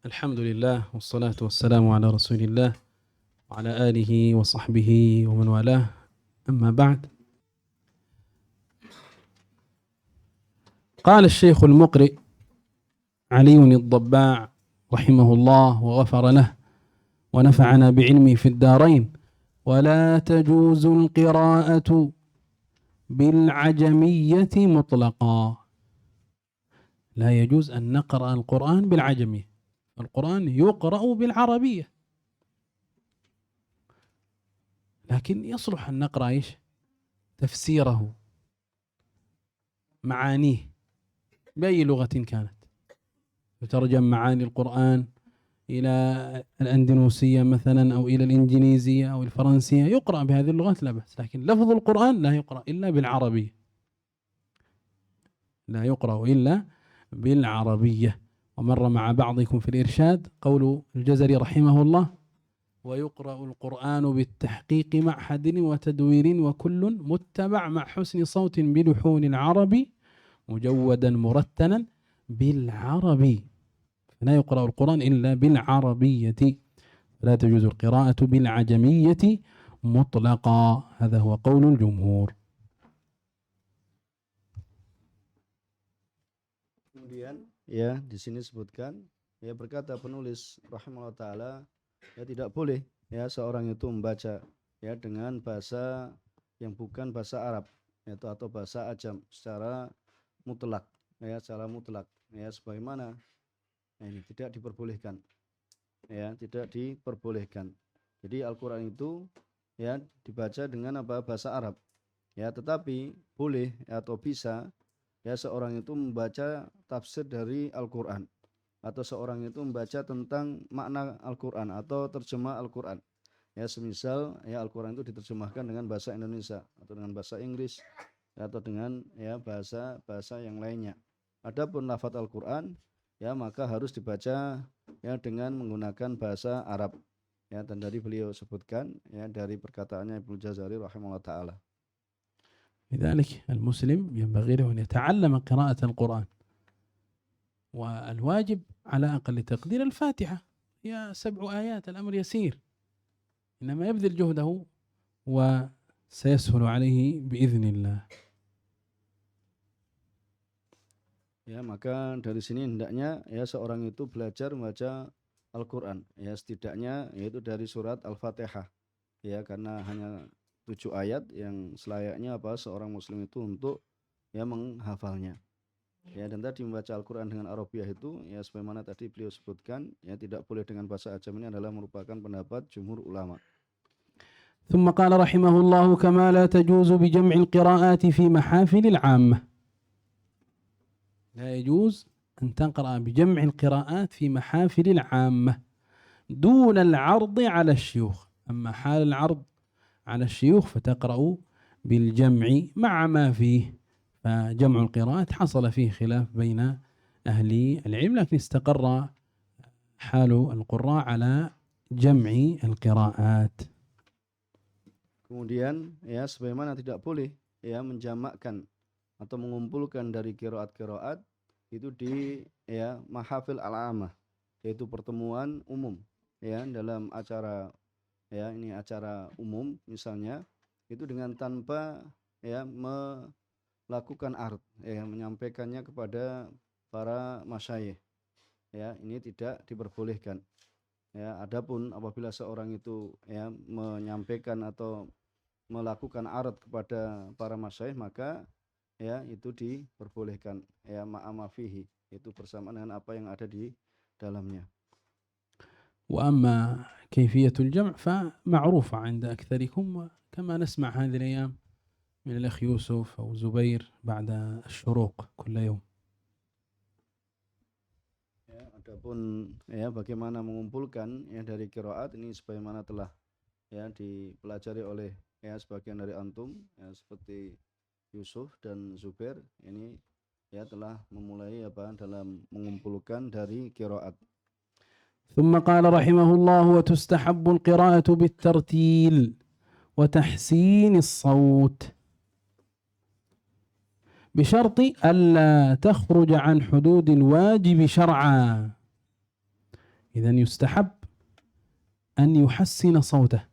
الحمد لله والصلاة والسلام على رسول الله وعلى آله وصحبه ومن والاه. أما بعد، قال الشيخ المقرئ علي الضباع رحمه الله وغفر له ونفعنا بعلمه في الدارين: ولا تجوز القراءة بالعجمية مطلقا. لا يجوز أن نقرأ القرآن بالعجمية، القرآن يقرأ بالعربية، لكن يصلح أن نقرأ إيش؟ تفسيره، معانيه بأي لغة كانت. يترجم معاني القرآن إلى الأندونيسية مثلا أو إلى الإنجليزية أو الفرنسية، يقرأ بهذه اللغات لا بأس، لكن لفظ القرآن لا يقرأ إلا بالعربية، لا يقرأ إلا بالعربية. ومر مع بعضكم في الإرشاد قول الجزري رحمه الله: ويقرأ القرآن بالتحقيق مع حد وتدوير وكل متبع مع حسن صوت بلحون العرب مجودا مرتلا بالعربي. فلا يقرأ القرآن إلا بالعربية، لا تجوز القراءة بالعجمية مطلقا. هذا هو قول الجمهور. Kemudian ya di sini sebutkan ya berkata penulis rahimahullah taala ya tidak boleh ya seorang itu membaca ya dengan bahasa yang bukan bahasa Arab yaitu atau bahasa ajam secara mutlak ya sebagaimana ya, ini tidak diperbolehkan ya tidak diperbolehkan. Jadi Al-Qur'an itu ya dibaca dengan bahasa Arab ya, tetapi boleh atau bisa ya seorang itu membaca tafsir dari Al-Qur'an atau seorang itu membaca tentang makna Al-Qur'an atau terjemah Al-Qur'an. Ya semisal ya Al-Qur'an itu diterjemahkan dengan bahasa Indonesia atau dengan bahasa Inggris atau dengan ya bahasa yang lainnya. Adapun lafaz Al-Qur'an ya maka harus dibaca ya dengan menggunakan bahasa Arab. Ya, dan dari beliau sebutkan ya dari perkataannya Ibnu Jazari rahimahullah taala. لذلك المسلم ينبغي له أن يتعلم قراءة القرآن، والواجب على أقل تقدير الفاتحة، هي 7 آيات، الأمر يسير، إنما يبذل جهده وسيسهل عليه بإذن الله. Ya, maka dari sini hendaknya ya seorang itu belajar membaca Al-Qur'an ya setidaknya yaitu dari surat Al-Fatihah. Ya, karena hanya 7 ayat yang selayaknya seorang muslim itu untuk ya menghafalnya. Ya, dan tadi membaca Al-Qur'an dengan Arabiah itu ya sebagaimana tadi beliau sebutkan ya tidak boleh dengan bahasa ajam, ini adalah merupakan pendapat jumhur ulama. ثم قال رحمه الله: كما لا تجوز بجمع القراءات في محافل العامة. لا يجوز أن تقرأ بجمع القراءات في محافل العامة دون العرض على الشيوخ. أما حال العرض على الشيوخ فتقرأ بالجمع مع ما فيه. فجمع القراءات حصل فيه خلاف بين أهل العلم، لكن استقر حال القراء على جمع القراءات. Kemudian ya sebagaimana tidak boleh ya menjamakkan atau mengumpulkan dari qiraat-qiraat itu di ya mahafil al-amah, yaitu pertemuan umum ya dalam acara ya ini acara umum misalnya itu dengan tanpa ya melakukan ard ya menyampaikannya kepada para masyayikh ya, ini tidak diperbolehkan ya. Adapun apabila seorang itu ya menyampaikan atau melakukan arad kepada para masyayikh maka ya itu diperbolehkan ya ma'ama fihi, itu bersamaan dengan apa yang ada di dalamnya. وأما كيفية الجمع فمعروفة عند أكثركم، كما نسمع هذه الأيام من الأخ يوسف أو زبير بعد الشروق كل يوم. Ya, adapun ya bagaimana mengumpulkan ya dari qiraat ini sebagaimana telah ya dipelajari oleh ya sebagian dari antum ya seperti Yusuf dan Zubair, ini ya telah memulai dalam mengumpulkan dari qiraat. ثم قال رحمه الله: وتستحب القراءة بالترتيل وتحسين الصوت بشرط ألا تخرج عن حدود الواجب شرعا. إذن يستحب أن يحسن صوته،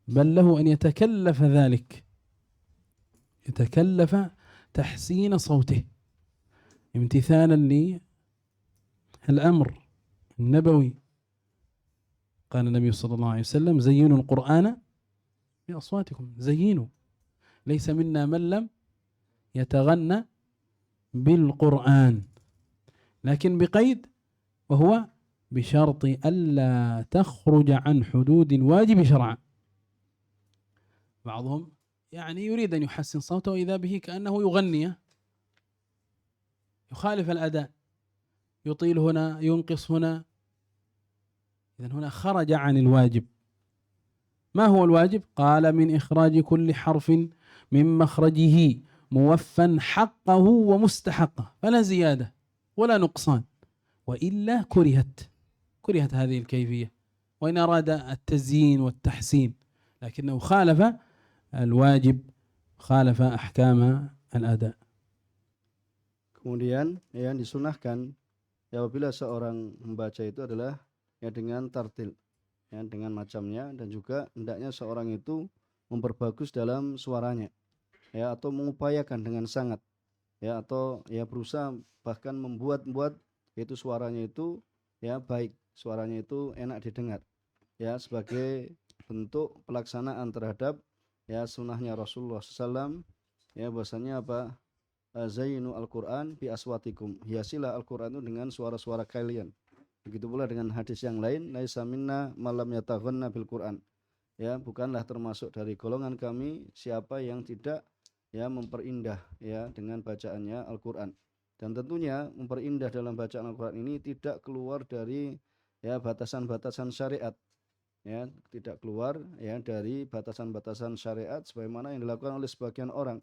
بل له أن يتكلف ذلك، يتكلف تحسين صوته امتثالا للأمر النبوي. قال النبي صلى الله عليه وسلم: زينوا القرآن بأصواتكم، زينوا. ليس منا من لم يتغنى بالقرآن، لكن بقيد، وهو بشرط ألا تخرج عن حدود الواجب شرعا. بعضهم يعني يريد أن يحسن صوته إذا به كأنه يغني، يخالف الأداء، يطيل هنا ينقص هنا. إذن هنا خرج عن الواجب. ما هو الواجب؟ قال: من إخراج كل حرف من مخرجه موفا حقه ومستحقه، فلا زيادة ولا نقصان، وإلا كرهت هذه الكيفية، وإن أراد التزيين والتحسين لكنه خالف الواجب، خالف أحكام الأداء. Kemudian yang disunahkan ya apabila seorang membaca itu adalah ya dengan tartil, ya dengan macamnya, dan juga hendaknya seorang itu memperbagus dalam suaranya, ya, atau mengupayakan dengan sangat, ya, atau ya berusaha bahkan membuat yaitu suaranya itu ya baik, suaranya itu enak didengar, ya, sebagai bentuk pelaksanaan terhadap ya sunnahnya Rasulullah SAW, ya, bahwasanya apa, zainu Al-Quran bi aswatikum, hiasilah Al-Quran itu dengan suara-suara kalian. Begitu pula dengan hadis yang lain, laisa minna malam yataghanna bil Quran, ya, bukanlah termasuk dari golongan kami siapa yang tidak ya memperindah ya dengan bacaannya Al-Quran. Dan tentunya memperindah dalam bacaan Al-Quran ini tidak keluar dari ya batasan-batasan syariat, ya, tidak keluar ya dari batasan-batasan syariat sebagaimana yang dilakukan oleh sebagian orang.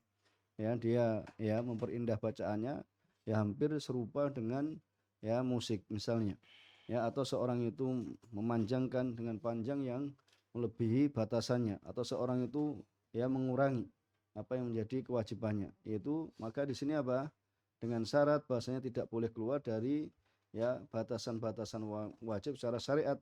Ya, dia ya memperindah bacaannya ya hampir serupa dengan ya musik misalnya, ya, atau seorang itu memanjangkan dengan panjang yang melebihi batasannya, atau seorang itu ya mengurangi apa yang menjadi kewajibannya, yaitu maka di sini apa, dengan syarat bahasanya tidak boleh keluar dari ya batasan-batasan wajib secara syariat,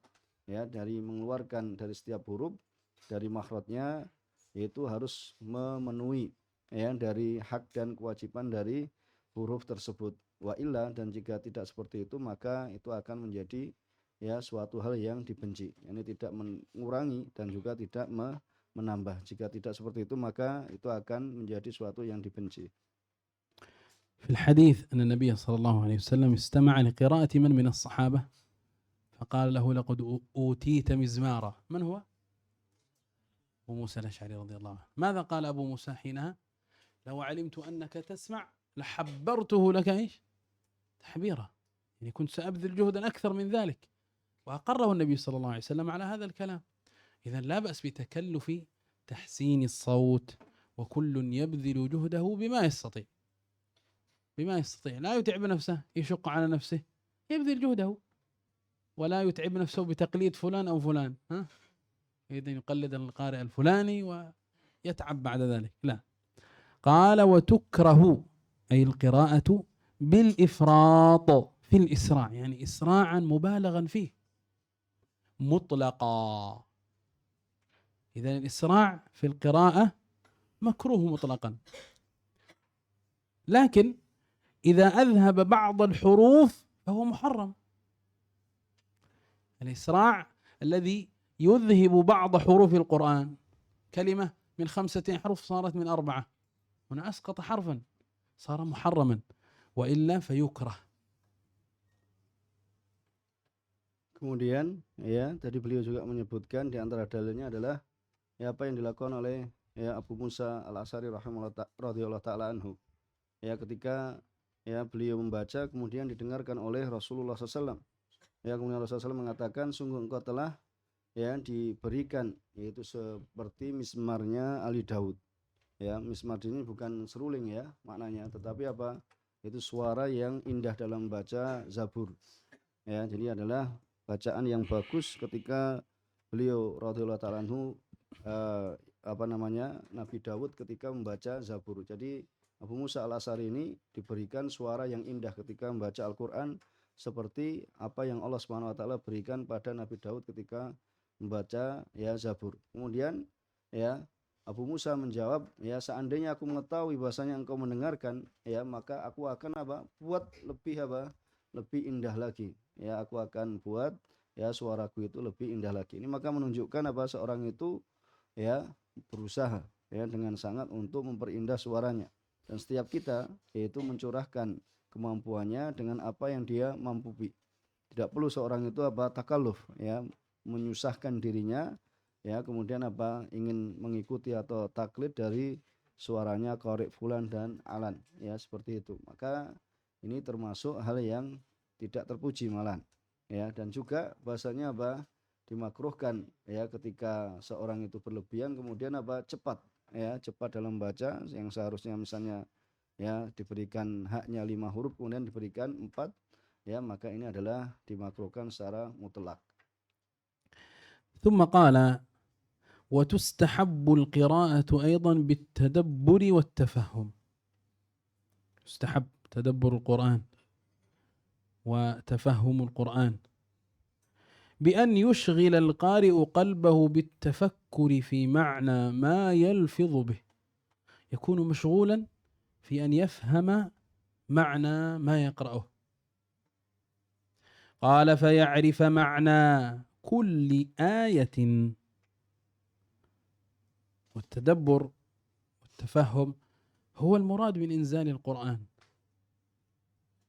ya, dari mengeluarkan dari setiap huruf dari makhrajnya, yaitu harus memenuhi ya dari hak dan kewajiban dari huruf tersebut. Wa illa, dan jika tidak seperti itu maka itu akan menjadi ya suatu hal yang dibenci, ini tidak mengurangi dan juga tidak menambah. Jika tidak seperti itu maka itu akan menjadi suatu yang dibenci. في الحديث أن النبي صلى الله عليه وسلم استمع لقراءة من الصحابة فقال له: لقد أوتيت مزمارا. من هو؟ أبو موسى الأشعري رضي الله عنه. ماذا قال أبو موسى حينها؟ لو علمت أنك تسمع لحبرته لك إيش؟ تحبيرا، يعني كنت سأبذل جهدا أكثر من ذلك. وأقره النبي صلى الله عليه وسلم على هذا الكلام. إذن لا بأس بتكلف تحسين الصوت، وكل يبذل جهده بما يستطيع، لا يتعب نفسه، يشق على نفسه، يبذل جهده، ولا يتعب نفسه بتقليد فلان أو فلان، إذن يقلد القارئ الفلاني ويتعب بعد ذلك، لا. قال: وتكره أي القراءة بالإفراط في الإسراع، يعني إسراعا مبالغا فيه مطلقا. إذن الإسراع في القراءة مكروه مطلقا، لكن إذا أذهب بعض الحروف فهو محرم. الإسراع الذي يذهب بعض حروف القرآن، كلمة من 5 حروف صارت من 4، هنا أسقط حرفا صار محرما، وإلا فيكره. Kemudian ya tadi beliau juga menyebutkan di antara dalilnya adalah ya apa yang dilakukan oleh ya Abu Musa Al-Asy'ari radhiyallahu taala anhu, ya, ketika ya beliau membaca kemudian didengarkan oleh Rasulullah SAW, ya, kemudian Rasulullah SAW mengatakan, sungguh engkau telah ya diberikan yaitu seperti mismarnya Ali Daud, ya, mismar ini bukan seruling ya maknanya, tetapi apa, itu suara yang indah dalam membaca Zabur, ya, jadi adalah bacaan yang bagus ketika beliau radhiyallahu ta'ala anhu Nabi Daud ketika membaca Zabur. Jadi Abu Musa Al-Asy'ari ini diberikan suara yang indah ketika membaca Al-Quran, seperti apa yang Allah Subhanahu wa taala berikan pada Nabi Daud ketika membaca ya Zabur. Kemudian ya Abu Musa menjawab, ya seandainya aku mengetahui bahwasanya engkau mendengarkan, ya maka aku akan apa? Buat lebih apa? Lebih indah lagi. Ya aku akan buat ya suaraku itu lebih indah lagi. Ini maka menunjukkan apa seorang itu ya berusaha ya dengan sangat untuk memperindah suaranya. Dan setiap kita yaitu mencurahkan kemampuannya dengan apa yang dia mampu. Tidak perlu seorang itu apa takalluf ya menyusahkan dirinya ya kemudian apa ingin mengikuti atau taklid dari suaranya Qari fulan dan alan ya seperti itu. Maka ini termasuk hal yang tidak terpuji malah ya. Dan juga bahasanya apa dimakruhkan ya ketika seorang itu berlebihan kemudian apa cepat ya cepat dalam baca yang seharusnya misalnya ya diberikan haknya 5 huruf kemudian diberikan 4 ya maka ini adalah dimakruhkan secara mutlak. ثم قال وتستحب القراءة أيضا بالتدبر والتفهم. يستحب تدبر القرآن وتفهم القرآن بأن يشغل القارئ قلبه بالتفكر في معنى ما يلفظ به، يكون مشغولا في أن يفهم معنى ما يقرأه. قال فيعرف معنى كل آية. والتدبر والتفهم هو المراد من إنزال القرآن.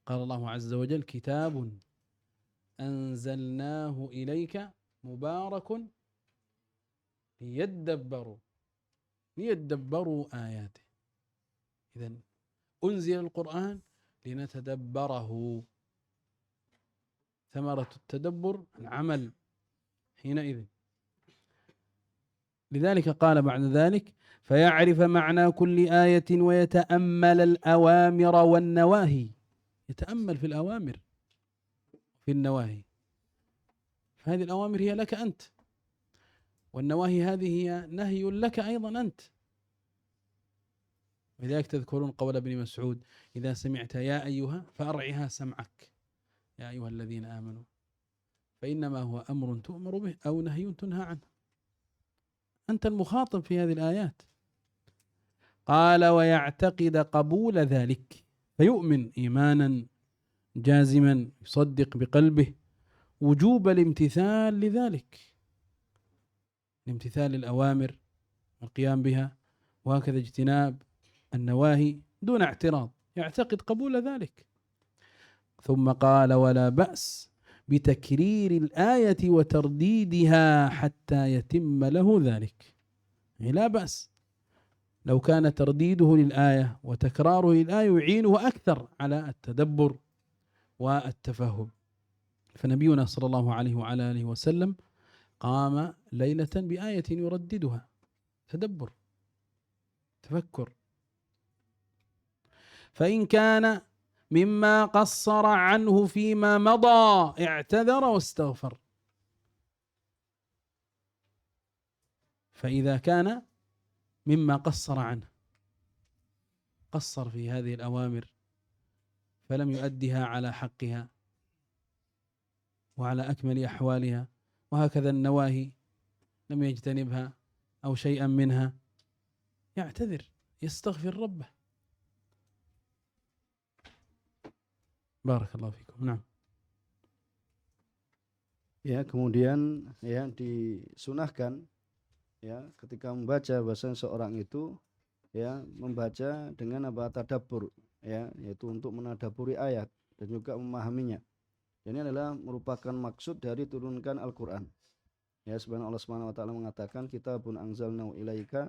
قال الله عز وجل كتاب أنزلناه إليك مبارك ليدبروا آياته. إذن أنزل القرآن لنتدبره. ثمرة التدبر العمل حينئذ. لذلك قال بعد ذلك فيعرف معنى كل آية ويتأمل الأوامر والنواهي. يتأمل في الأوامر في النواهي. فهذه الأوامر هي لك أنت، والنواهي هذه هي نهي لك أيضا أنت. لذلك تذكرون قول ابن مسعود إذا سمعت يا أيها فأرعها سمعك يا أيها الذين آمنوا، فإنما هو أمر تؤمر به أو نهي تنهى عنه. أنت المخاطب في هذه الآيات. قال ويعتقد قبول ذلك، فيؤمن إيمانا جازما يصدق بقلبه وجوب الامتثال لذلك، الامتثال الأوامر والقيام بها، وهكذا اجتناب النواهي دون اعتراض، يعتقد قبول ذلك. ثم قال ولا بأس بتكرير الآية وترديدها حتى يتم له ذلك. يعني لا بأس لو كان ترديده للآية وتكراره للآية يعينه أكثر على التدبر والتفهم. فنبينا صلى الله عليه وعلى آله وسلم قام ليلة بآية يرددها، تدبر تفكر. فإن كان مما قصر عنه فيما مضى اعتذر واستغفر. فإذا كان مما قصر عنه، قصر في هذه الأوامر فلم يؤدها على حقها وعلى أكمل أحوالها، وهكذا النواهي لم يجتنبها أو شيئا منها، يعتذر يستغفر ربه. بارك الله فيكم. نعم. Ya, kemudian ya disunahkan ya ketika membaca bahasa seorang itu ya membaca dengan apa tadabbur ya yaitu untuk menadaburi ayat dan juga memahaminya. Ini adalah merupakan maksud dari turunkan Al-Qur'an. Ya sebenarnya Allah Subhanahu wa taala mengatakan kitabun anzalnahu ilaika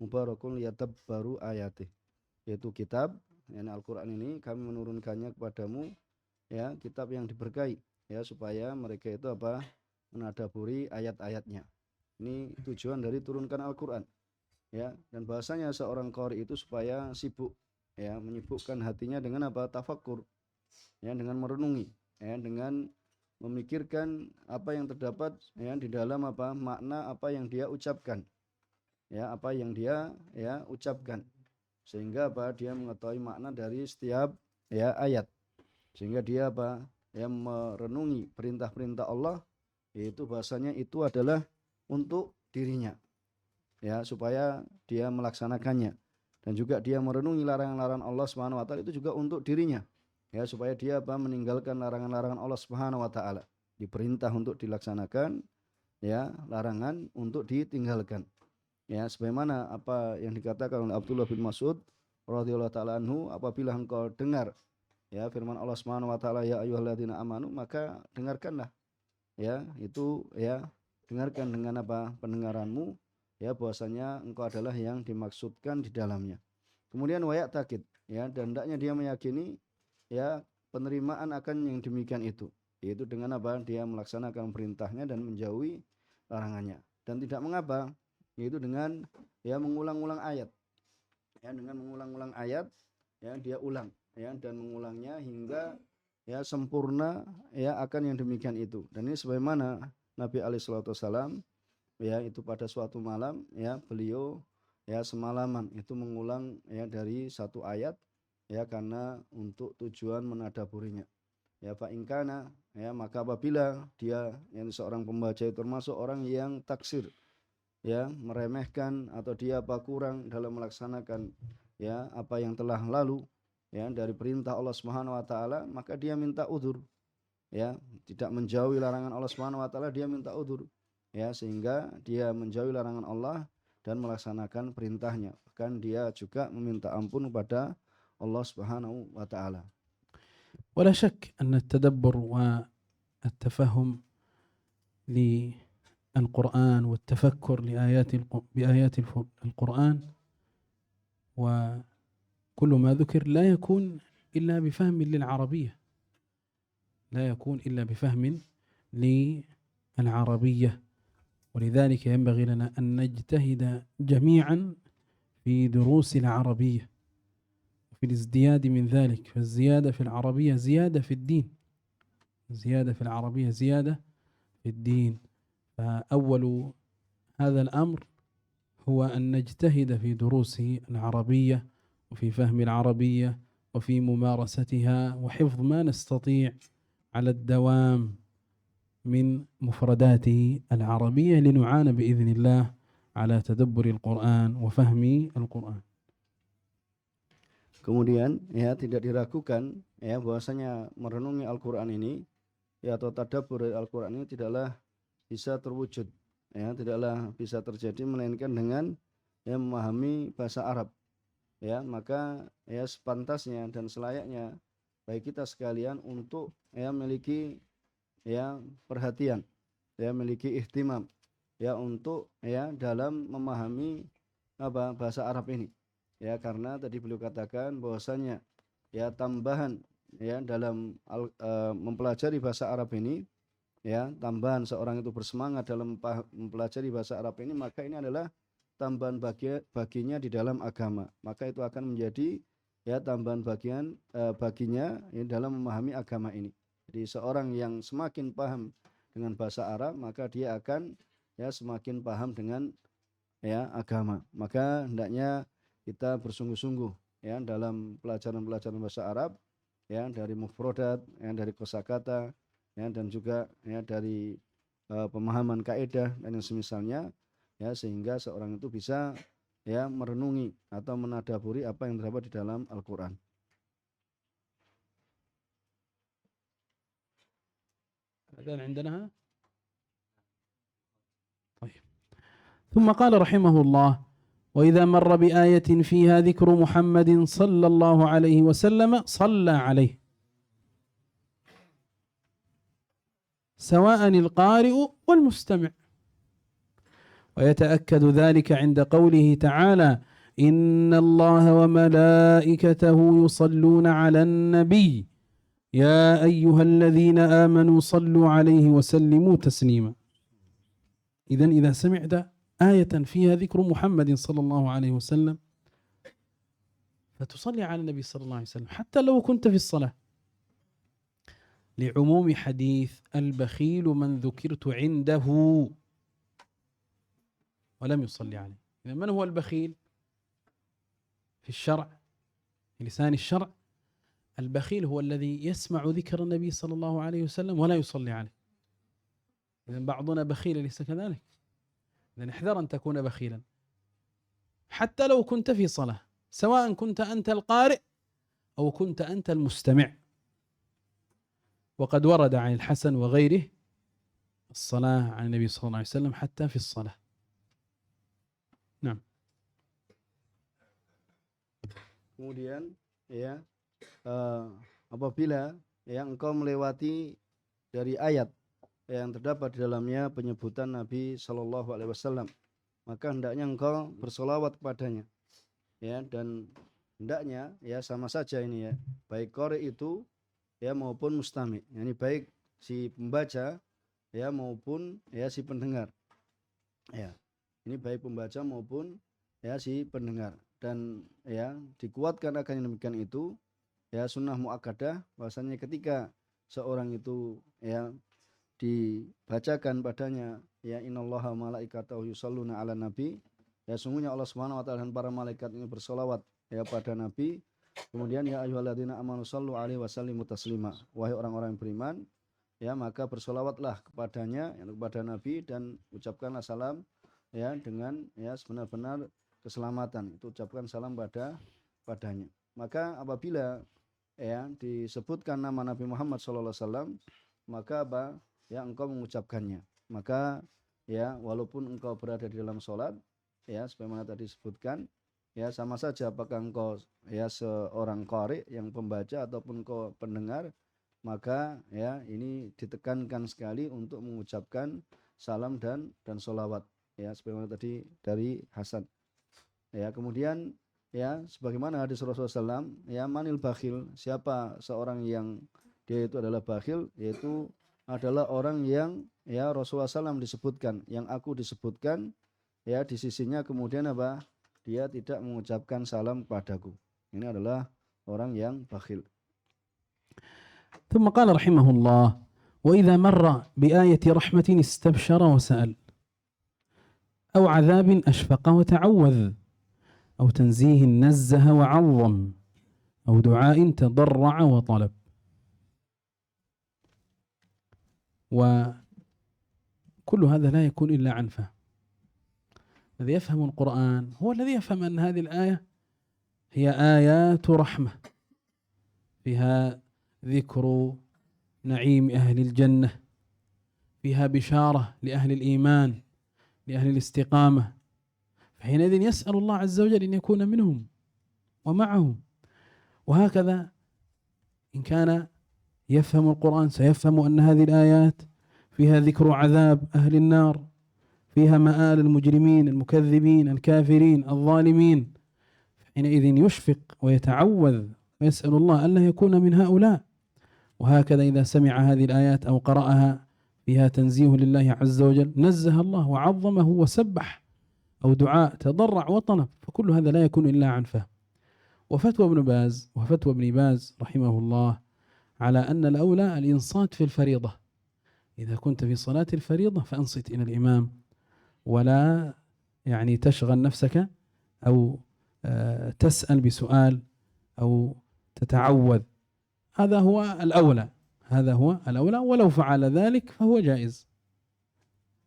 mubarakun liyadabbaru ayatih. Yaitu kitab yakni Al-Qur'an ini kami menurunkannya kepadamu ya kitab yang diberkahi ya supaya mereka itu apa menadaburi ayat-ayatnya. Ini tujuan dari turunkan Al-Qur'an. Ya, dan bahasanya seorang qari itu supaya sibuk ya menyibukkan hatinya dengan apa tafakkur ya dengan merenungi ya dengan memikirkan apa yang terdapat ya di dalam apa makna apa yang dia ucapkan ya apa yang dia ya ucapkan sehingga apa dia mengetahui makna dari setiap ya ayat sehingga dia apa yang merenungi perintah-perintah Allah, yaitu bahasanya itu adalah untuk dirinya, ya, supaya dia melaksanakannya. Dan juga dia merenungi larangan-larangan Allah Subhanahu wa taala itu juga untuk dirinya, ya, supaya dia meninggalkan larangan-larangan Allah Subhanahu wa taala. Diperintah untuk dilaksanakan, ya, larangan untuk ditinggalkan. Ya, sebagaimana apa yang dikatakan oleh Abdullah bin Mas'ud radhiyallahu taala anhu, apabila engkau dengar, ya, firman Allah Subhanahu wa taala, ya ayyuhalladzina amanu, maka dengarkanlah, ya, itu, ya, dengarkan dengan apa? Pendengaranmu, ya, bahwasanya engkau adalah yang dimaksudkan di dalamnya. Kemudian wayak takid, ya, dan hendaknya dia meyakini, ya, penerimaan akan yang demikian itu, yaitu dengan apa? Dia melaksanakan perintahnya dan menjauhi larangannya. Dan tidak mengapa, yaitu dengan, ya, mengulang-ulang ayat, ya, dengan mengulang-ulang ayat, ya, dia ulang, ya, dan mengulangnya hingga, ya, sempurna, ya, akan yang demikian itu. Dan ini sebagaimana Nabi alaihi salatu wasallam, ya, itu pada suatu malam, ya, beliau, ya, semalaman itu mengulang, ya, dari satu ayat, ya, karena untuk tujuan menadaburinya. Ya, fa ingkana, ya, maka apabila dia yang seorang pembaca itu termasuk orang yang taksir, ya, meremehkan atau dia kurang dalam melaksanakan, ya, apa yang telah lalu, ya, dari perintah Allah Subhanahu wa taala, maka dia minta udzur, ya, tidak menjauhi larangan Allah Subhanahu wa taala, dia minta udzur, ya, sehingga dia menjauhi larangan Allah dan melaksanakan perintahnya. Bahkan dia juga meminta ampun kepada Allah Subhanahu wa taala. ولا شك أن التدبر والتفهم للقرآن والتفكر بآيات القرآن وكل ما ذكر لا يكون إلا بفهم للعربية، لا يكون إلا بفهم للعربية. ولذلك ينبغي لنا أن نجتهد جميعا في دروس العربية وفي الازدياد من ذلك. فالزيادة في العربية زيادة في الدين، زيادة في العربية زيادة في الدين. فأول هذا الأمر هو أن نجتهد في دروس العربية وفي فهم العربية وفي ممارستها وحفظ ما نستطيع على الدوام من مفردات العربية لنعان بإذن الله على تدبر القرآن وفهم القرآن. Kemudian, ya, tidak diragukan, ya, bahwasanya merenungi Al-Qur'an ini, ya, atau tadabbur Al-Qur'an ini tidaklah bisa terwujud, ya, tidaklah bisa terjadi melainkan dengan, ya, memahami bahasa Arab. Ya, maka, ya, sepantasnya dan selayaknya bagi kita sekalian untuk, ya, memiliki, ya, perhatian, ya, memiliki ihtimam, ya, untuk, ya, dalam memahami apa bahasa Arab ini, ya, karena tadi beliau katakan bahwasanya, ya, tambahan, ya, dalam mempelajari bahasa Arab ini, ya, tambahan seorang itu bersemangat dalam mempelajari bahasa Arab ini, maka ini adalah tambahan baginya di dalam agama. Maka itu akan menjadi, ya, tambahan baginya, ya, dalam memahami agama ini. Jadi seorang yang semakin paham dengan bahasa Arab, maka dia akan, ya, semakin paham dengan, ya, agama. Maka hendaknya kita bersungguh-sungguh, ya, dalam pelajaran bahasa Arab, ya, dari mufradat, ya, dari kosakata, ya, dan juga, ya, dari pemahaman kaidah dan yang semisalnya, ya, sehingga seorang itu bisa, ya, merenungi atau menadaburi apa yang terdapat di dalam Al-Qur'an. الأذان عندنا. طيب. ثم قال رحمه الله: وإذا مر بآية فيها ذكر محمد صلى الله عليه وسلم صلى عليه سواء القارئ والمستمع. ويتأكد ذلك عند قوله تعالى: إن الله وملائكته يصلون على النبي يا أيها الذين آمنوا صلوا عليه وسلموا تسليما. إذن إذا سمعت آية فيها ذكر محمد صلى الله عليه وسلم فتصلي على النبي صلى الله عليه وسلم حتى لو كنت في الصلاة، لعموم حديث البخيل من ذكرت عنده ولم يصلي عليه. إذا من هو البخيل في الشرع، في لسان الشرع؟ البخيل هو الذي يسمع ذكر النبي صلى الله عليه وسلم ولا يصلي عليه. إذن بعضنا بخيل أليس كذلك؟ إذن احذر أن تكون بخيلا حتى لو كنت في صلاة، سواء كنت أنت القارئ أو كنت أنت المستمع. وقد ورد عن الحسن وغيره الصلاة على النبي صلى الله عليه وسلم حتى في الصلاة. نعم. Kemudian ya apabila yang engkau melewati dari ayat yang terdapat di dalamnya penyebutan Nabi Shallallahu Alaihi Wasallam, maka hendaknya engkau bersolawat kepadanya, ya, dan hendaknya ya sama saja ini ya, baik qari itu ya maupun mustami, yani baik si pembaca ya maupun ya si pendengar, ya, ini baik pembaca maupun ya si pendengar. Dan ya dikuatkan akan yang demikian itu ya sunnah muakkadah, bahwasanya ketika seorang itu ya dibacakan padanya ya innallaha malaikatahu yusholluna ala nabi, ya sungguhnya Allah Subhanahu wa taala dan para malaikat ini bersolawat ya pada nabi. Kemudian ya ayyuhalladzina amanu shallu alaihi wasallimu taslima, wahai orang-orang yang beriman ya maka bersolawatlah kepadanya, ya, kepada nabi, dan ucapkanlah salam ya dengan ya sebenar-benar keselamatan, itu ucapkan salam padanya. Maka apabila ya disebutkan nama Nabi Muhammad SAW, maka apa ya engkau mengucapkannya, maka ya walaupun engkau berada di dalam sholat ya sebagaimana tadi disebutkan ya sama saja apakah engkau ya seorang qari yang pembaca ataupun engkau pendengar, maka ya ini ditekankan sekali untuk mengucapkan salam dan sholawat ya sebagaimana tadi dari Hasan. Ya, kemudian ya sebagaimana hadis Rasulullah SAW, ya manil bakhil, siapa seorang yang dia itu adalah bakhil, yaitu adalah orang yang ya Rasulullah SAW disebutkan, yang aku disebutkan ya di sisinya, kemudian apa dia tidak mengucapkan salam kepadaku, ini adalah orang yang bakhil. ثم قال رحمه الله: وإذا مر بآية رحمة استبشر وسأل، أو عذاب أشفق وتعوذ، أو تنزيه نزه وعظم، أو دعاء تضرع وطلب. وكل هذا لا يكون إلا عن فهم. الذي يفهم القرآن هو الذي يفهم أن هذه الآية هي آيات رحمة، فيها ذكر نعيم أهل الجنة، فيها بشارة لأهل الإيمان لأهل الاستقامة، فحينئذ يسأل الله عز وجل أن يكون منهم ومعهم. وهكذا إن كان يفهم القرآن سيفهم أن هذه الآيات فيها ذكر عذاب أهل النار، فيها مآل المجرمين المكذبين الكافرين الظالمين، حينئذ يشفق ويتعوذ ويسأل الله ألا يكون من هؤلاء. وهكذا إذا سمع هذه الآيات أو قرأها فيها تنزيه لله عز وجل نزه الله وعظمه وسبح، أو دعاء تضرع وطلب، فكل هذا لا يكون إلا عن فهم. وفتوى ابن باز رحمه الله على أن الأولى الإنصات في الفريضة. إذا كنت في صلاة الفريضة فأنصت إلى الإمام، ولا يعني تشغل نفسك أو تسأل بسؤال أو تتعوذ. هذا هو الأولى، ولو فعل ذلك فهو جائز.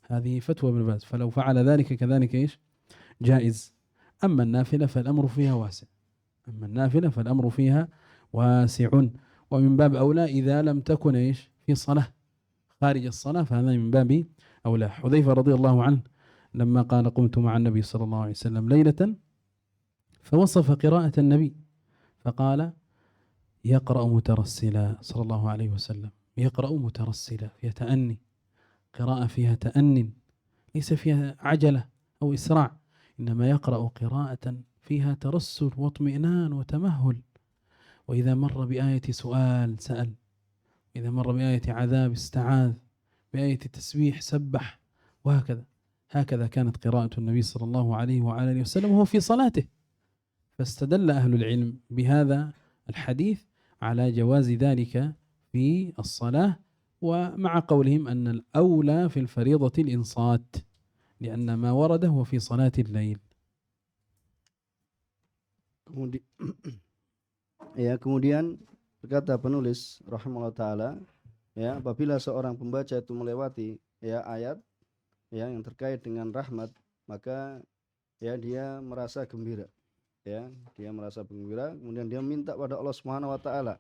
هذه فتوى ابن باز، فلو فعل ذلك كذلك إيش جائز. أما النافلة فالأمر فيها واسع. ومن باب أولى إذا لم تكن إيش في صلاة خارج الصلاة، فهذا من باب أولى. حذيفة رضي الله عنه لما قال قمت مع النبي صلى الله عليه وسلم ليلة فوصف قراءة النبي فقال يقرأ مترسلا صلى الله عليه وسلم، يقرأ مترسلا، فيها تأني، قراءة فيها تأني، ليس فيها عجلة أو إسراع، إنما يقرأ قراءة فيها ترسل واطمئنان وتمهل. وإذا مر بآية سؤال سأل، إذا مر بآية عذاب استعاذ، بآية تسبيح سبح، وهكذا. هكذا كانت قراءة النبي صلى الله عليه وآله وسلم وهو في صلاته. فاستدل أهل العلم بهذا الحديث على جواز ذلك في الصلاة، ومع قولهم أن الأولى في الفريضة الإنصات، لأن ما ورد هو في صلاة الليل. Kemudian Berkata penulis rahimahullah taala, ya, apabila seorang pembaca itu melewati ya ayat ya yang terkait dengan rahmat, maka ya dia merasa gembira. Ya, dia merasa gembira, kemudian dia minta pada Allah Subhanahu wa taala.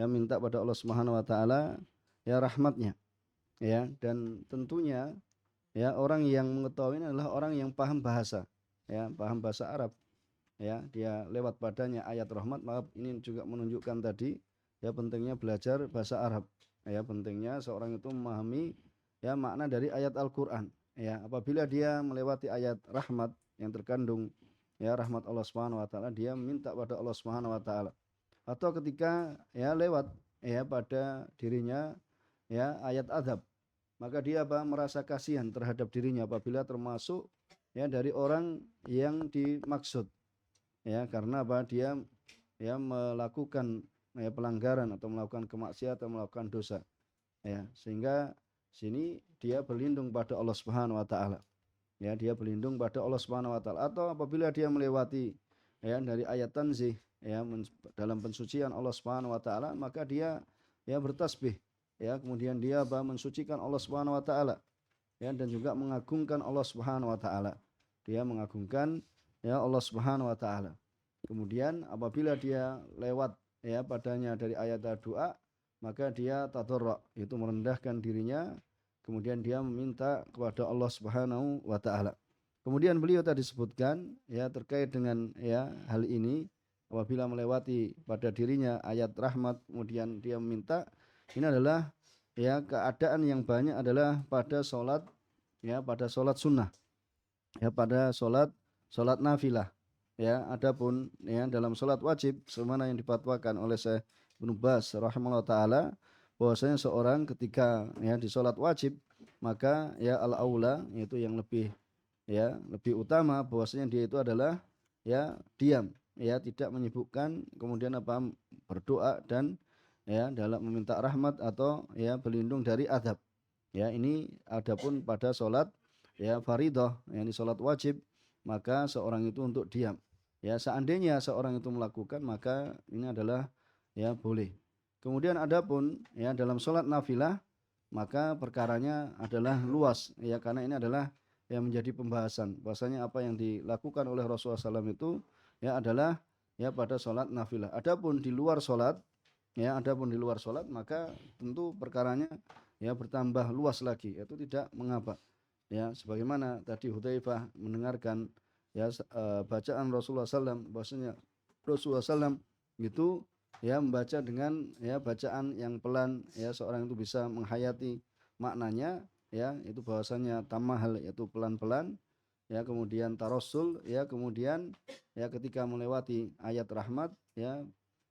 Ya, minta pada Allah Subhanahu wa taala ya rahmatnya. Ya, dan tentunya ya orang yang mengetahui ini adalah orang yang paham bahasa. Ya, paham bahasa Arab. Ya, dia lewat padanya ayat rahmat, maka ini juga menunjukkan tadi ya pentingnya belajar bahasa Arab. Ya, pentingnya seorang itu memahami ya makna dari ayat Al-Qur'an. Ya, apabila dia melewati ayat rahmat yang terkandung ya rahmat Allah Subhanahu wa taala, dia minta pada Allah Subhanahu wa taala. Atau ketika ya lewat ya pada dirinya ya ayat azab, maka dia apa merasa kasihan terhadap dirinya apabila termasuk ya dari orang yang dimaksud. Ya, karena apa? Dia ya melakukan ya pelanggaran atau melakukan kemaksiatan atau melakukan dosa. Ya, sehingga sini dia berlindung pada Allah Subhanahu wa taala. Ya, dia berlindung pada Allah Subhanahu wa taala. Atau apabila dia melewati ya dari ayat tanzih ya dalam pensucian Allah Subhanahu wa taala, maka dia ya bertasbih. Ya, kemudian dia apa mensucikan Allah Subhanahu wa taala. Ya, dan juga mengagungkan Allah Subhanahu wa taala. Dia mengagungkan ya Allah Subhanahu wa taala. Kemudian apabila dia lewat ya padanya dari ayat doa, maka dia tadarru, itu merendahkan dirinya, kemudian dia meminta kepada Allah Subhanahu wa taala. Kemudian beliau tadi sebutkan ya terkait dengan ya hal ini, apabila melewati pada dirinya ayat rahmat kemudian dia meminta, ini adalah ya keadaan yang banyak adalah pada salat ya pada salat sunnah. Ya pada salat nafilah. Ya, adapun ya dalam salat wajib sebagaimana yang dipatwakan oleh Syekh Ibnu Baz rahimahullah taala, bahwasanya seorang ketika ya di salat wajib, maka ya al-aula, yaitu yang lebih utama, bahwasanya dia itu adalah ya diam, ya tidak menyibukkan, kemudian apa berdoa dan ya dalam meminta rahmat atau ya berlindung dari azab. Ya, ini adapun pada salat ya fardhah, yakni salat wajib, maka seorang itu untuk diam. Ya, seandainya seorang itu melakukan, maka ini adalah ya boleh. Kemudian adapun ya dalam salat nafilah, maka perkaranya adalah luas ya, karena ini adalah yang menjadi pembahasan. Bahwasanya apa yang dilakukan oleh Rasulullah SAW itu ya adalah ya pada salat nafilah. Adapun di luar salat maka tentu perkaranya ya bertambah luas lagi, yaitu tidak mengapa. Ya, sebagaimana tadi Hudzaifah mendengarkan ya bacaan Rasulullah SAW, bahwasanya Rasulullah SAW itu ya membaca dengan ya bacaan yang pelan, ya seorang itu bisa menghayati maknanya, ya itu bahwasanya tamahal, yaitu pelan-pelan, ya kemudian tarassul, ya kemudian ya ketika melewati ayat rahmat, ya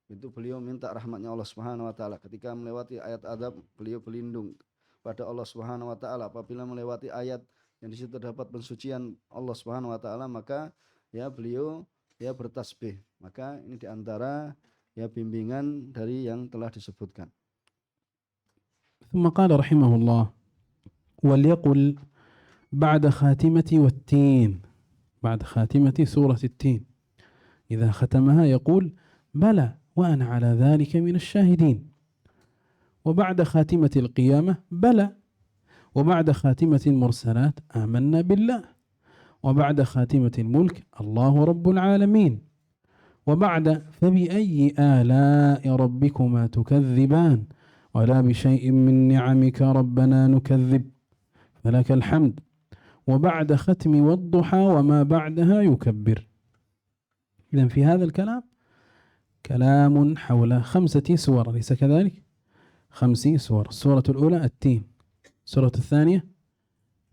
itu beliau minta rahmatnya Allah Subhanahu wa taala. Ketika melewati ayat adab, beliau berlindung pada Allah Subhanahu wa taala. Apabila melewati ayat yang di situ terdapat pensucian Allah Subhanahu wa taala, maka ya beliau ya bertasbih. Maka ini di antara ya bimbingan dari yang telah disebutkan. ثم قال رحمه الله: وليقل بعد خاتمة والتين، بعد خاتمة سورة التين إذا ختمها يقول: بلى وأنا على ذلك من الشاهدين. وبعد خاتمة القيامة: بلى. وبعد خاتمة المرسلات: آمنا بالله. وبعد خاتمة الملك: الله رب العالمين. وبعد: فبأي آلاء ربكما تكذبان ولا بشيء من نعمك ربنا نكذب فلك الحمد. وبعد ختم والضحى وما بعدها يكبر. إذن في هذا الكلام كلام حول 5 سور، أليس كذلك؟ 5 سور. السورة الأولى التين، السورة الثانية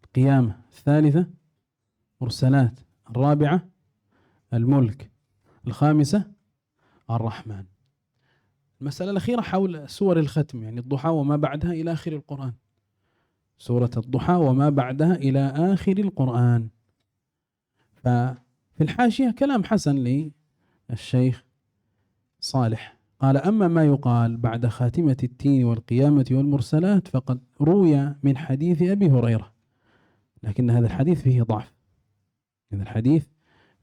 القيامة، الثالثة مرسلات، الرابعة الملك، الخامسة الرحمن. المسألة الأخيرة حول سور الختم، يعني الضحى وما بعدها إلى آخر القرآن، سورة الضحى وما بعدها إلى آخر القرآن. ففي الحاشية كلام حسن للشيخ صالح، قال: أما ما يقال بعد خاتمة التين والقيامة والمرسلات فقد روي من حديث أبي هريرة، لكن هذا الحديث فيه ضعف، هذا الحديث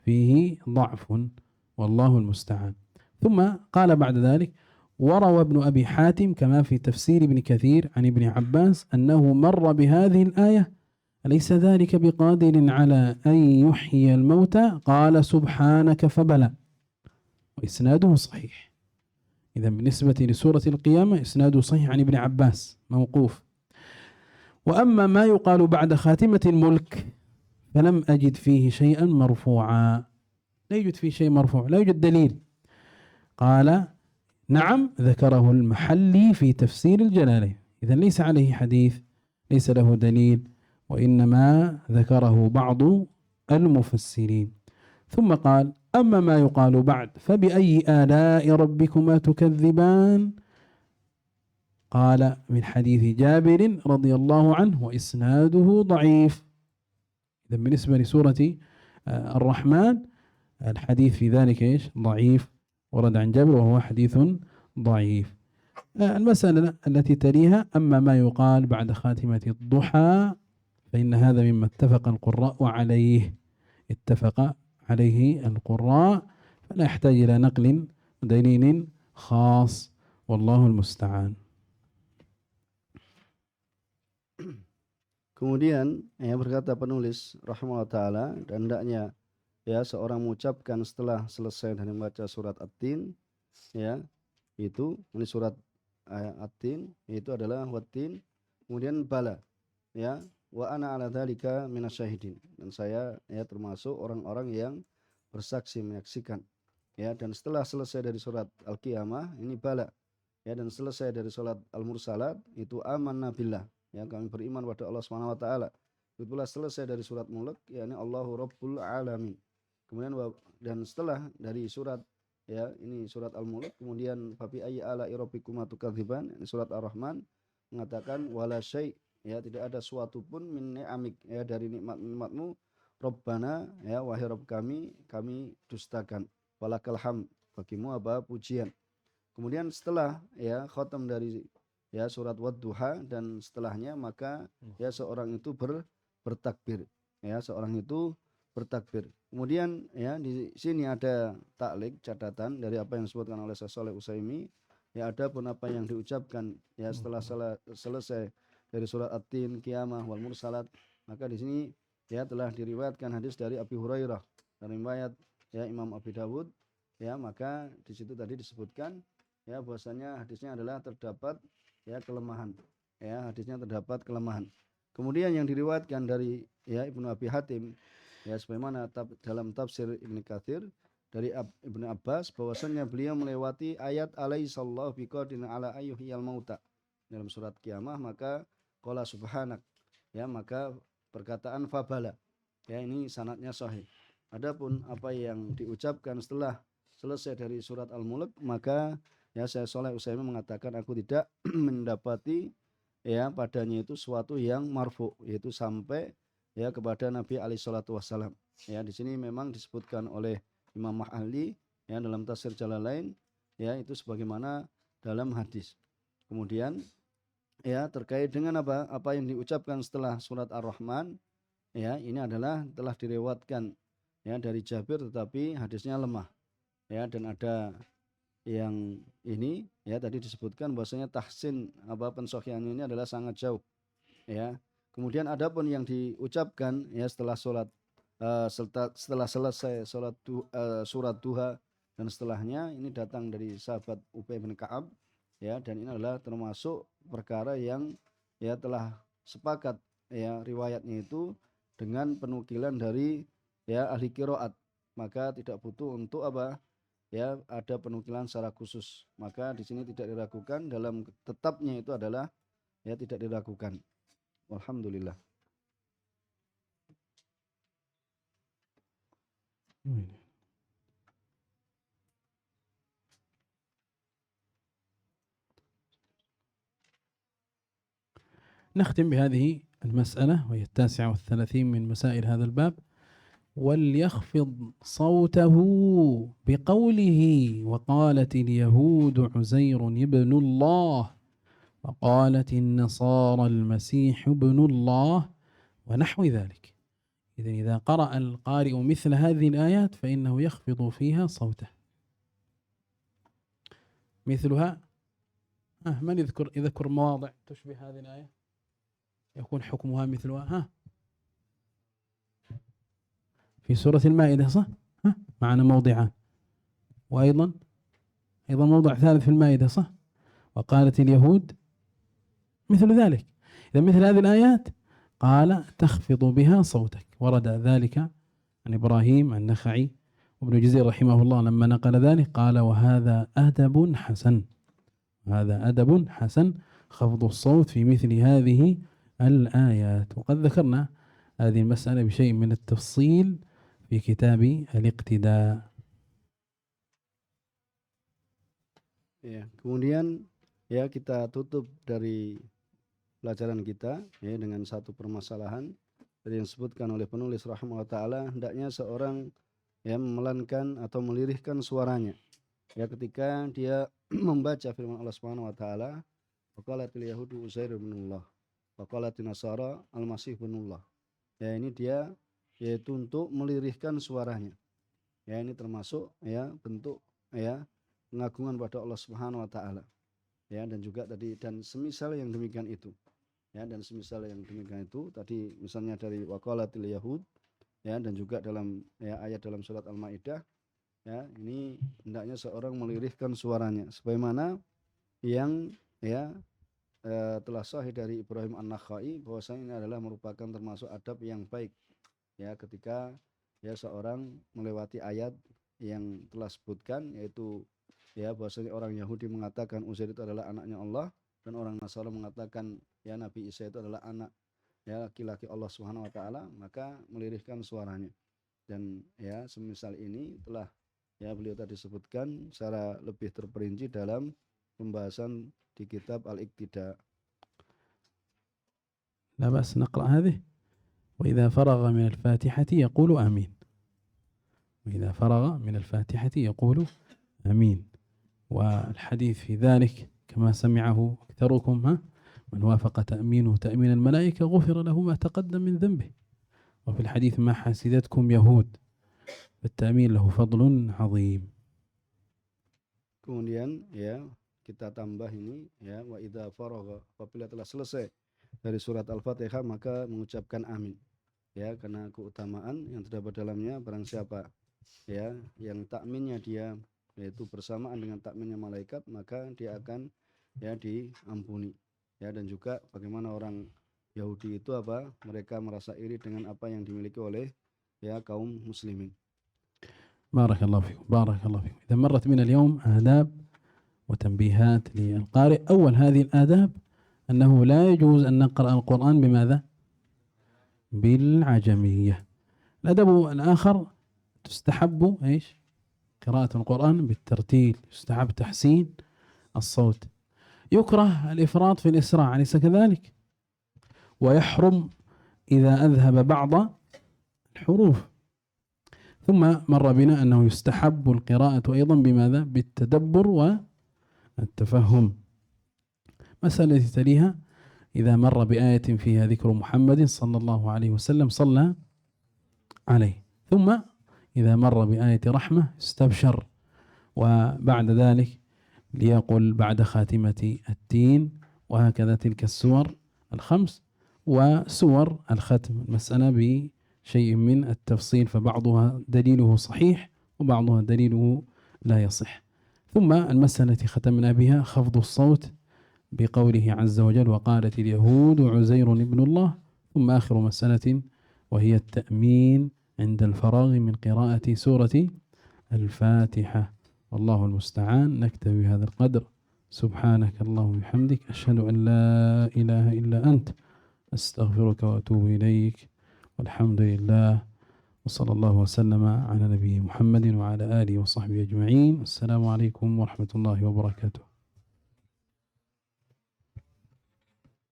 فيه ضعف والله المستعان. ثم قال بعد ذلك: وروى ابن أبي حاتم كما في تفسير ابن كثير عن ابن عباس أنه مر بهذه الآية: أليس ذلك بقادر على أن يحيي الموتى؟ قال: سبحانك فبلى. وإسناده صحيح. إذا بالنسبة لسورة القيامة إسناده صحيح عن ابن عباس موقوف. وأما ما يقال بعد خاتمة الملك فلم أجد فيه شيئا مرفوعا، لا يوجد فيه شيء مرفوع، لا يوجد دليل. قال: نعم ذكره المحلي في تفسير الجلالين. إذا ليس عليه حديث، ليس له دليل، وإنما ذكره بعض المفسرين. ثم قال: أما ما يقال بعد فبأي آلاء ربكما تكذبان؟ قال: من حديث جابر رضي الله عنه وإسناده ضعيف. إذا بالنسبة لسورة الرحمن الحديث في ذلك إيش؟ ضعيف، ورد عن جابر وهو حديث ضعيف. المسألة التي تليها: أما ما يقال بعد خاتمة الضحى فإن هذا مما اتفق القراء عليه، اتفق عليه القراء، فلا يحتاج إلى نقل دليل خاص، والله المستعان. Kemudian berkata penulis rahimahullah taala, dan hendaknya seorang mengucapkan setelah selesai dari membaca surat At-Tin, itu ini surat At-Tin itu adalah Wat-Tin, kemudian bala, wa ana ala dzalika minasyahidin, dan saya termasuk orang-orang yang bersaksi menyaksikan, dan setelah selesai dari surat Al-Qiyamah ini bala, dan selesai dari surat Al-Mursalat itu amanna billah, kami beriman pada Allah Subhanahu wa taala. Itulah selesai dari surat Mulk, yakni Allahu Rabbul Alamin. Kemudian dan setelah dari surat ini surat Al-Mulk, kemudian fabi ayyi ala'i rabbikuma tukadziban, surat Ar-Rahman mengatakan wala syai', tidak ada suatu pun min ni'amik, dari nikmat-nikmatmu, Rabbana, wahai Rabb kami dustakan, walakal hamd, bagimu apa pujian. Kemudian setelah khatam dari surat Wad-Duha dan setelahnya, maka seorang itu bertakbir, seorang itu bertakbir. Kemudian di sini ada taklik, catatan dari apa yang disebutkan oleh Syekh Shalih Utsaimin. Ada pun apa yang diucapkan setelah selesai dari surat At-Tin, Qiyamah, wal Mursalat, maka di sini telah diriwayatkan hadis dari Abi Hurairah dan riwayat Imam Abi Dawud, maka di situ tadi disebutkan bahwasanya hadisnya adalah terdapat kelemahan, hadisnya terdapat kelemahan. Kemudian yang diriwayatkan dari Ibnu Abi Hatim, sebagaimana dalam tafsir Ibnu Katsir dari Ibnu Abbas, bahwasanya beliau melewati ayat alaihissallahu biqadirin ala ayyuhiyal mauta dalam surat Qiyamah, maka qala subhanak, maka perkataan fabala, ini sanadnya sahih. Adapun apa yang diucapkan setelah selesai dari surat Al-Mulk, maka Syekh Shalih Utsaimin mengatakan aku tidak mendapati padanya itu suatu yang marfu, yaitu sampai kepada Nabi alaihi salatu wassalam. Di sini memang disebutkan oleh Imam Mahali dalam tafsir Jalalain, itu sebagaimana dalam hadis. Kemudian terkait dengan apa yang diucapkan setelah surat Ar-Rahman, ini adalah telah direwatkan dari Jabir, tetapi hadisnya lemah, dan ada yang ini tadi disebutkan bahwasanya tahsin pensohian ini adalah sangat jauh, Kemudian ada pun yang diucapkan setelah selesai surat Duha dan setelahnya, ini datang dari sahabat Ubay bin Ka'ab, dan ini adalah termasuk perkara yang telah sepakat riwayatnya itu dengan penukilan dari ahli qiraat, maka tidak butuh untuk ada penukilan secara khusus. Maka di sini tidak diragukan, dalam tetapnya itu adalah tidak diragukan. Alhamdulillah. نختم بهذه المسألة وهي 39 من مسائل هذا الباب. وليخفض صوته بقوله وقالت اليهود عزير ابن الله وقالت النصارى المسيح ابن الله ونحو ذلك. إذا قرأ القارئ مثل هذه الآيات فإنه يخفض فيها صوته، مثلها من يذكر مواضع تشبه هذه الآية يكون حكمها مثلها؟ في سورة المائدة صح؟ معنا موضعان، وأيضا موضع ثالث في المائدة صح؟ وقالت اليهود مثل ذلك. إذا مثل هذه الآيات قال تخفض بها صوتك، ورد ذلك عن إبراهيم النخعي وابن جزير رحمه الله لما نقل ذلك قال وهذا أدب حسن، هذا أدب حسن خفض الصوت في مثل هذه الآيات. وقد ذكرنا هذه المسألة بشيء من التفصيل في كتاب الاقتداء. Ya, kemudian ya kita tutup dari pelajaran kita ya dengan satu permasalahan dari yang disebutkan oleh penulis rahimahullah taala, hendaknya seorang ya memelankan atau melirihkan suaranya ya ketika dia membaca firman Allah Subhanahu wa taala, waqalatil yahudu Uzair ibnullah wa qalatin nasara al-masih ibnullah. Ya ini dia yaitu untuk melirihkan suaranya. Ya ini termasuk ya bentuk ya pengagungan pada Allah Subhanahu wa taala. Ya dan juga tadi dan semisal yang demikian itu. Ya dan semisal yang demikian itu tadi misalnya dari waqalatil yahud ya dan juga dalam ya ayat dalam surat Al-Maidah ya ini hendaknya seorang melirihkan suaranya sebagaimana yang ya telah sahih dari Ibrahim An-Nakhai bahwasanya ini adalah merupakan termasuk adab yang baik ya ketika ya seorang melewati ayat yang telah sebutkan yaitu ya bahwasanya orang Yahudi mengatakan Uzair itu adalah anaknya Allah dan orang Nasara mengatakan ya Nabi Isa itu adalah anak ya laki-laki Allah Subhanahu wa taala, maka melirihkan suaranya. Dan ya semisal ini telah ya beliau tadi sebutkan secara lebih terperinci dalam pembahasan di kitab Al-Iqtida. لا بأس نقرأ هذه. وإذا فرغ من الفاتحة يقول آمين، وإذا فرغ من الفاتحة يقول آمين. والحديث في ذلك كما سمعه أكثركم من وافق تأمينه تأمين الملائكة غفر له ما تقدم من ذنبه. وفي الحديث ما حسدتكم يهود، فالتأمين له فضل عظيم. Kemudian ya kita tambah ini ya wa idza faragha, apabila telah selesai dari surat Al-Fatihah maka mengucapkan amin. Ya karena keutamaan yang terdapat dalamnya, barang siapa ya yang takminnya dia yaitu bersamaan dengan takminnya malaikat, maka dia akan ya diampuni. Ya dan juga bagaimana orang Yahudi itu apa? Mereka merasa iri dengan apa yang dimiliki oleh ya kaum muslimin. بارك الله فيكم، بارك الله فيكم. إذا مرت من اليوم آداب وتنبيهات للقارئ. أول هذه الآداب أنه لا يجوز أن نقرأ القرآن بماذا؟ بالعجمية. الأدب الآخر تستحب إيش؟ قراءة القرآن بالترتيل، يستحب تحسين الصوت. يكره الإفراط في الإسراع، أليس كذلك؟ ويحرم إذا أذهب بعض الحروف. ثم مر بنا أنه يستحب القراءة أيضا بماذا؟ بالتدبر والتفهم. مسألة تليها إذا مر بآية فيها ذكر محمد صلى الله عليه وسلم صلى عليه، ثم إذا مر بآية رحمة استبشر، وبعد ذلك ليقل بعد خاتمة التين، وهكذا تلك السور الخمس وسور الختم. المسألة بشيء من التفصيل، فبعضها دليله صحيح وبعضها دليله لا يصح. ثم المسألة التي ختمنا بها خفض الصوت بقوله عز وجل وقالت اليهود عزير ابن الله. ثم آخر مسألة وهي التأمين عند الفراغ من قراءة سورة الفاتحة. والله المستعان. نكتفي بهذا القدر. سبحانك اللهم وبحمدك، أشهد أن لا إله إلا أنت، أستغفرك وأتوب إليك، والحمد لله، وصلى الله وسلم على نبي محمد وعلى آله وصحبه أجمعين. السلام عليكم ورحمة الله وبركاته.